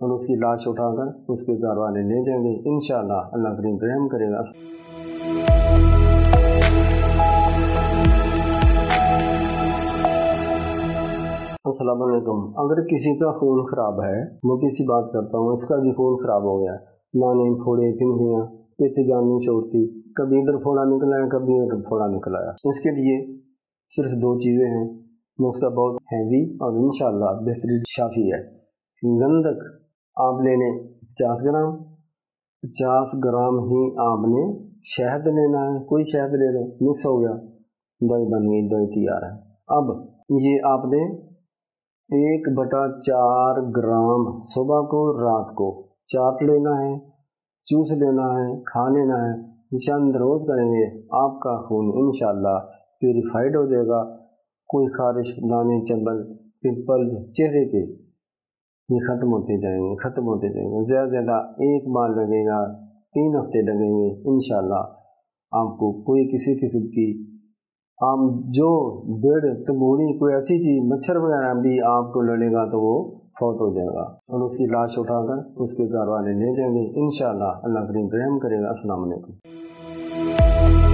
और उसकी लाश उठाकर उसके घर वाले ले जाएंगे। इंशाअल्लाह अल्लाह करीम रहम करेगा। अस्सलाम वालेकुम। अगर किसी का खून ख़राब है, मोटी सी बात करता हूँ, इसका भी खून ख़राब हो गया, नाने फोड़े पिंडियाँ, पेट जान नहीं छोड़ती, कभी इधर फोड़ा निकला है कभी इधर फोड़ा निकला है। इसके लिए सिर्फ 2 चीज़ें हैं, नुस्खा बहुत हैवी और इंशाअल्लाह बेहतरीन शाफी है। गंधक आप लेने 50 ग्राम, 50 ग्राम ही आपने शहद लेना है, कोई शहद ले लो, मिक्स हो गया, दही बन गई, दही तैयार है। अब ये आपने 1/4 ग्राम सुबह को रात को चाट लेना है, चूस लेना है, खा लेना है। चंद रोज़ करेंगे, आपका खून इंशाअल्लाह प्यूरिफाइड हो जाएगा। कोई खारिश, दाने, चंबल, पिंपल चेहरे के ये ख़त्म होते जाएंगे। ज़्यादा 1 बार लगेगा, 3 हफ्ते लगेंगे, इंशाअल्लाह आपको कोई किसी किस्म की आप जो बेड़ तबूड़ी कोई ऐसी चीज़ मच्छर वगैरह भी आपको लड़ेगा तो वो फौत हो जाएगा और उसकी लाश उठाकर उसके घर वाले ले जाएंगे। इंशाअल्लाह अल्लाह करीम रहम करेगा। अस्सलाम वालेकुम।